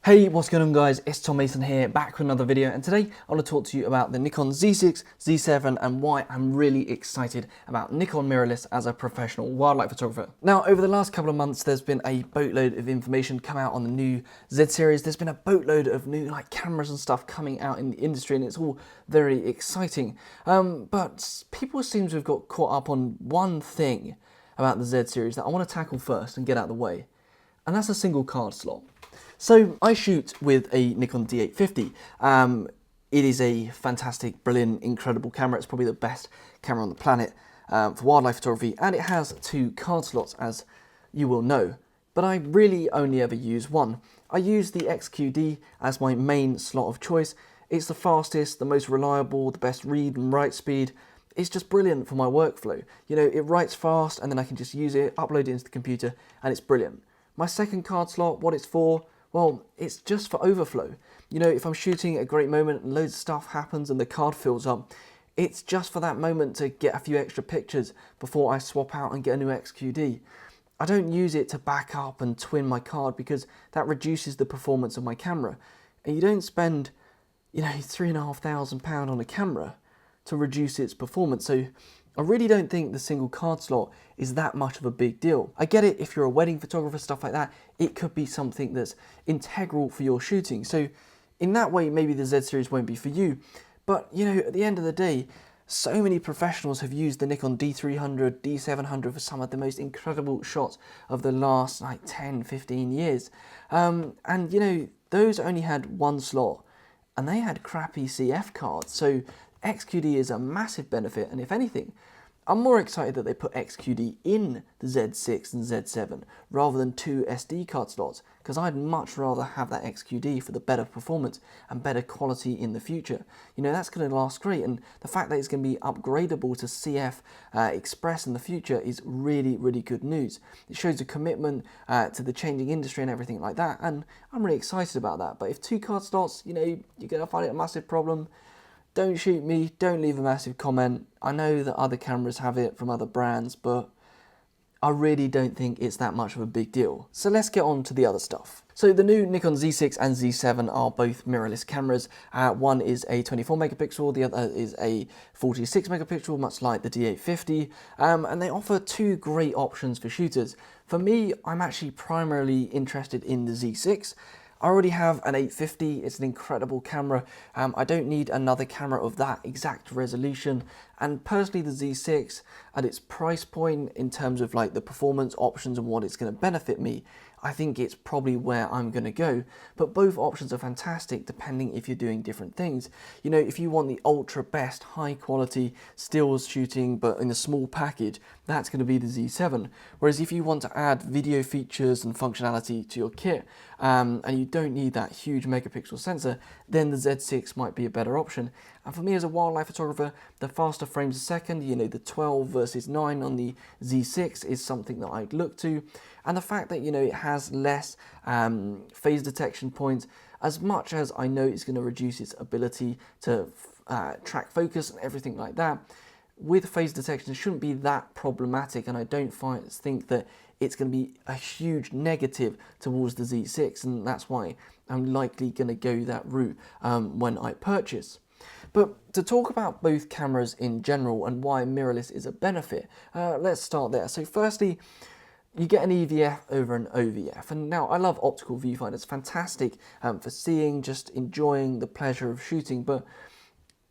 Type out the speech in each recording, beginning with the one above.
Hey, what's going on guys? It's Tom Mason here, back with another video, and today I want to talk to you about the Nikon Z6, Z7 and why I'm really excited about Nikon Mirrorless as a professional wildlife photographer. Now, over the last couple of months, there's been a boatload of information come out on the new Z series. There's been a boatload of new cameras and stuff coming out in the industry, and it's all very exciting. But people seem to have got caught up on one thing about the Z series that I want to tackle first and get out of the way, and that's a single card slot. So I shoot with a Nikon D850. It is a fantastic, brilliant, incredible camera. It's probably the best camera on the planet for wildlife photography, and it has two card slots, as you will know. But I really only ever use one. I use the XQD as my main slot of choice. It's the fastest, the most reliable, the best read and write speed. It's just brilliant for my workflow. You know, it writes fast, and then I can just use it, upload it into the computer, and it's brilliant. My second card slot, what it's for? Well, it's just for overflow. You know, if I'm shooting a great moment and loads of stuff happens and the card fills up, it's just for that moment to get a few extra pictures before I swap out and get a new XQD. I don't use it to back up and twin my card because that reduces the performance of my camera. And you don't spend, £3,500 on a camera to reduce its performance. So I really don't think the single card slot is that much of a big deal. I get it, if you're a wedding photographer, stuff like that, it could be something that's integral for your shooting. So in that way, maybe the Z series won't be for you. But you know, at the end of the day, so many professionals have used the Nikon D300, D700 for some of the most incredible shots of the last 10, 15 years. And you know, those only had one slot and they had crappy CF cards. So XQD is a massive benefit, and if anything, I'm more excited that they put XQD in the Z6 and Z7 rather than two SD card slots, because I'd much rather have that XQD for the better performance and better quality in the future. You know, that's going to last great, and the fact that it's going to be upgradable to CF Express in the future is really, really good news. It shows a commitment to the changing industry and everything like that, and I'm really excited about that. But if two card slots, you know, you're going to find it a massive problem. Don't shoot me, don't leave a massive comment. I know that other cameras have it from other brands, but I really don't think it's that much of a big deal. So let's get on to the other stuff. So the new Nikon Z6 and Z7 are both mirrorless cameras. One is a 24 megapixel, the other is a 46 megapixel, much like the D850. And they offer two great options for shooters. For me, I'm actually primarily interested in the Z6. I already have an 850, it's an incredible camera. I don't need another camera of that exact resolution. And personally, the Z6 at its price point in terms of the performance options and what it's going to benefit me, I think it's probably where I'm going to go. But both options are fantastic depending if you're doing different things. You know, if you want the ultra best high quality stills shooting but in a small package, that's going to be the Z7. Whereas if you want to add video features and functionality to your kit, and you don't need that huge megapixel sensor, then the Z6 might be a better option. And for me as a wildlife photographer, the faster frames a second, you know, the 12 versus 9 on the Z6 is something that I'd look to. And the fact that, you know, it has less phase detection points, as much as I know it's going to reduce its ability to track focus and everything like that, with phase detection it shouldn't be that problematic, and I don't think that it's going to be a huge negative towards the Z6, and that's why I'm likely going to go that route when I purchase. But to talk about both cameras in general and why mirrorless is a benefit, let's start there. So firstly, you get an EVF over an OVF, and now I love Optical Viewfinder. It's fantastic for seeing, just enjoying the pleasure of shooting, but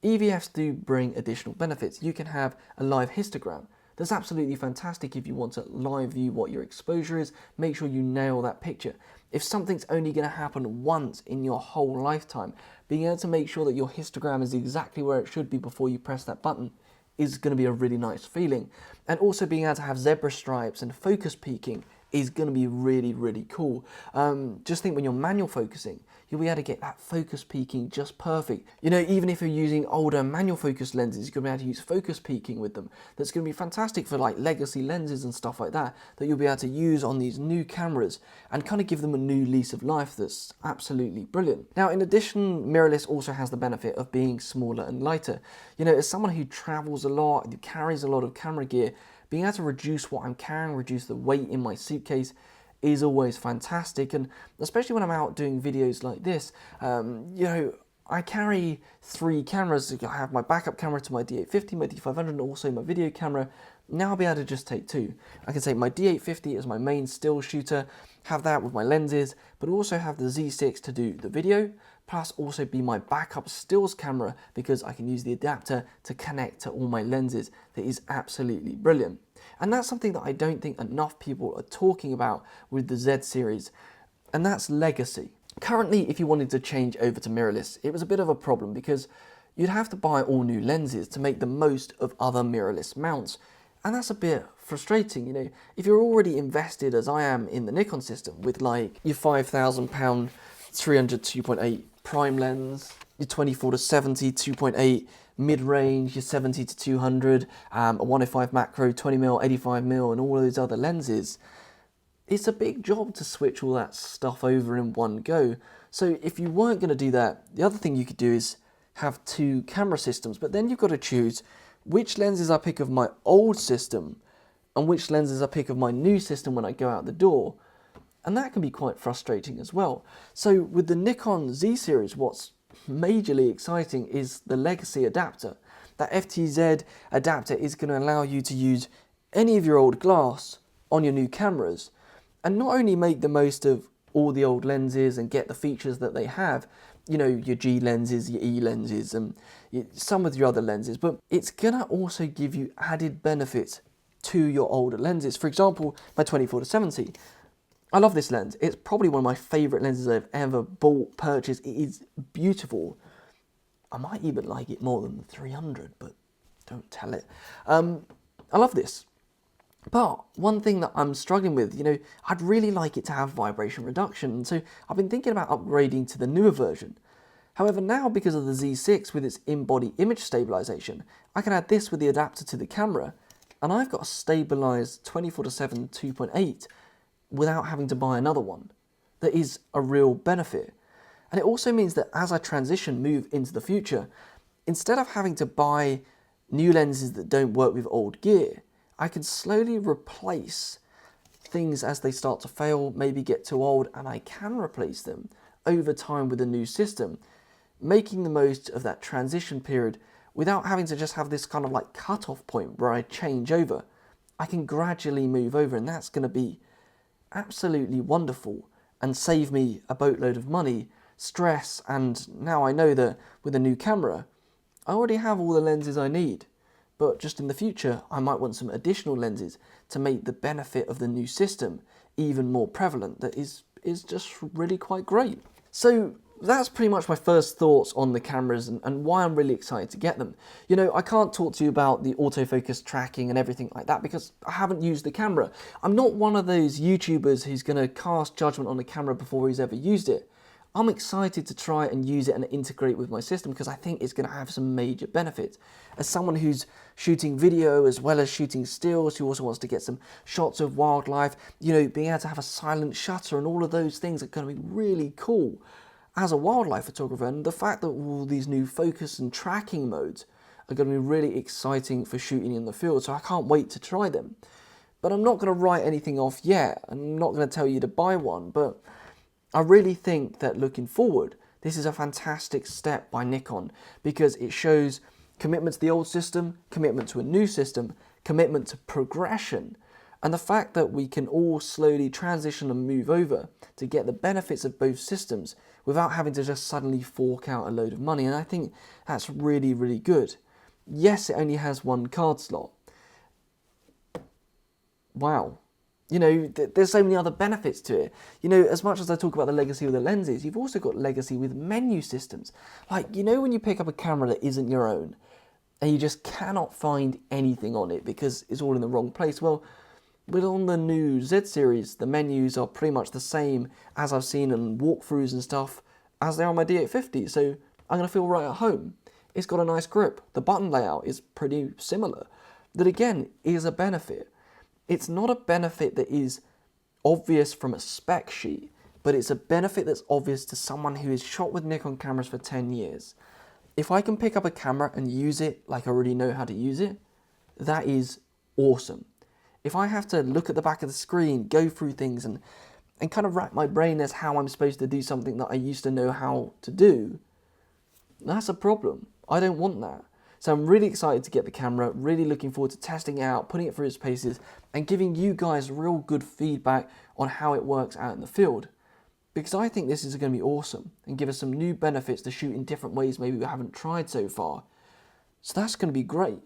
EVFs do bring additional benefits. You can have a live histogram. That's absolutely fantastic if you want to live view what your exposure is, make sure you nail that picture. If something's only going to happen once in your whole lifetime, being able to make sure that your histogram is exactly where it should be before you press that button is going to be a really nice feeling. And also being able to have zebra stripes and focus peaking is going to be really, really cool. Just think when you're manual focusing, you'll be able to get that focus peaking just perfect. You know, even if you're using older manual focus lenses, you're going to be able to use focus peaking with them. That's going to be fantastic for legacy lenses and stuff like that, that you'll be able to use on these new cameras and kind of give them a new lease of life that's absolutely brilliant. Now, in addition, mirrorless also has the benefit of being smaller and lighter. You know, as someone who travels a lot, who carries a lot of camera gear, being able to reduce what I'm carrying, reduce the weight in my suitcase, is always fantastic, and especially when I'm out doing videos like this, you know, I carry 3 cameras. I have my backup camera to my D850, my D500, and also my video camera. Now I'll be able to just take 2. I can take my D850 as my main still shooter, have that with my lenses, but also have the Z6 to do the video, plus also be my backup stills camera because I can use the adapter to connect to all my lenses. That is absolutely brilliant. And that's something that I don't think enough people are talking about with the Z series, and that's legacy. Currently, if you wanted to change over to mirrorless, it was a bit of a problem because you'd have to buy all new lenses to make the most of other mirrorless mounts. And that's a bit frustrating, you know, if you're already invested as I am in the Nikon system with like your £5,000 300 2.8 prime lens, your 24-70 2.8 mid-range, your 70-200, a 105 macro, 20mm, 85mm, and all of those other lenses. It's a big job to switch all that stuff over in one go. So if you weren't going to do that, the other thing you could do is have 2 camera systems, but then you've got to choose which lenses I pick of my old system and which lenses I pick of my new system when I go out the door. And that can be quite frustrating as well. So with the Nikon Z series, what's majorly exciting is the legacy adapter. That FTZ adapter is going to allow you to use any of your old glass on your new cameras and not only make the most of all the old lenses and get the features that they have, you know, your G lenses, your E lenses, and some of your other lenses, but it's gonna also give you added benefits to your older lenses. For example, my 24-70. I love this lens. It's probably one of my favorite lenses I've ever bought, purchased. It is beautiful. I might even like it more than the 300, but don't tell it. I love this. But one thing that I'm struggling with, you know, I'd really like it to have vibration reduction, so I've been thinking about upgrading to the newer version. However, now because of the Z6 with its in-body image stabilization, I can add this with the adapter to the camera, and I've got a stabilized 24-7 2.8 without having to buy another one. That is a real benefit. And it also means that as I move into the future, instead of having to buy new lenses that don't work with old gear, I can slowly replace things as they start to fail, maybe get too old, and I can replace them over time with a new system, making the most of that transition period without having to just have this kind of like cut-off point where I change over. I can gradually move over, and that's going to be absolutely wonderful and save me a boatload of money, stress, and now I know that with a new camera, I already have all the lenses I need. But just in the future, I might want some additional lenses to make the benefit of the new system even more prevalent. That is just really quite great. So that's pretty much my first thoughts on the cameras and why I'm really excited to get them. You know, I can't talk to you about the autofocus tracking and everything like that because I haven't used the camera. I'm not one of those YouTubers who's going to cast judgment on the camera before he's ever used it. I'm excited to try and use it and integrate with my system because I think it's going to have some major benefits. As someone who's shooting video as well as shooting stills, who also wants to get some shots of wildlife, you know, being able to have a silent shutter and all of those things are going to be really cool as a wildlife photographer. And the fact that all these new focus and tracking modes are going to be really exciting for shooting in the field, so I can't wait to try them. But I'm not going to write anything off yet. I'm not going to tell you to buy one, but I really think that looking forward, this is a fantastic step by Nikon because it shows commitment to the old system, commitment to a new system, commitment to progression, and the fact that we can all slowly transition and move over to get the benefits of both systems without having to just suddenly fork out a load of money. And I think that's really, really good. Yes, it only has 1 card slot. Wow. You know, there's so many other benefits to it. You know, as much as I talk about the legacy of the lenses, you've also got legacy with menu systems. Like, you know, when you pick up a camera that isn't your own and you just cannot find anything on it because it's all in the wrong place. Well, on the new Z series, the menus are pretty much the same as I've seen in walkthroughs and stuff as they are on my D850. So I'm going to feel right at home. It's got a nice grip. The button layout is pretty similar. That again is a benefit. It's not a benefit that is obvious from a spec sheet, but it's a benefit that's obvious to someone who has shot with Nikon cameras for 10 years. If I can pick up a camera and use it like I already know how to use it, that is awesome. If I have to look at the back of the screen, go through things and and kind of rack my brain as how I'm supposed to do something that I used to know how to do, that's a problem. I don't want that. So I'm really excited to get the camera, really looking forward to testing it out, putting it through its paces, and giving you guys real good feedback on how it works out in the field. Because I think this is going to be awesome and give us some new benefits to shoot in different ways maybe we haven't tried so far. So that's going to be great.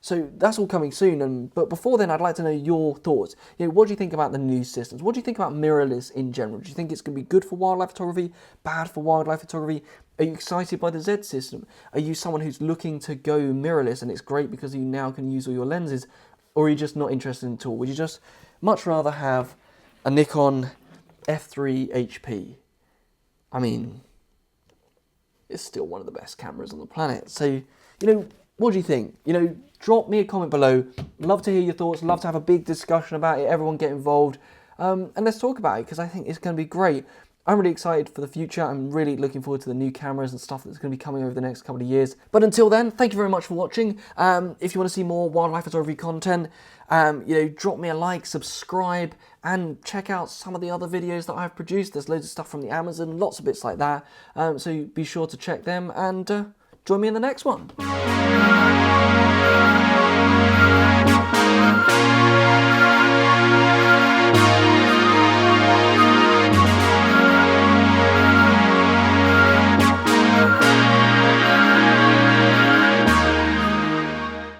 So that's all coming soon, but before then I'd like to know your thoughts. What do you think about the new systems? What do you think about mirrorless in general? Do you think it's going to be good for wildlife photography, bad for wildlife photography? Are you excited by the Z system? Are you someone who's looking to go mirrorless and it's great because you now can use all your lenses? Or are you just not interested in it at all? Would you just much rather have a Nikon F3 HP? I mean, it's still one of the best cameras on the planet. So, what do you think? Drop me a comment below. Love to hear your thoughts. Love to have a big discussion about it. Everyone get involved. And let's talk about it because I think it's going to be great. I'm really excited for the future. I'm really looking forward to the new cameras and stuff that's going to be coming over the next couple of years. But until then, thank you very much for watching. If you want to see more wildlife photography content, drop me a like, subscribe, and check out some of the other videos that I've produced. There's loads of stuff from the Amazon, lots of bits like that. So be sure to check them and join me in the next one.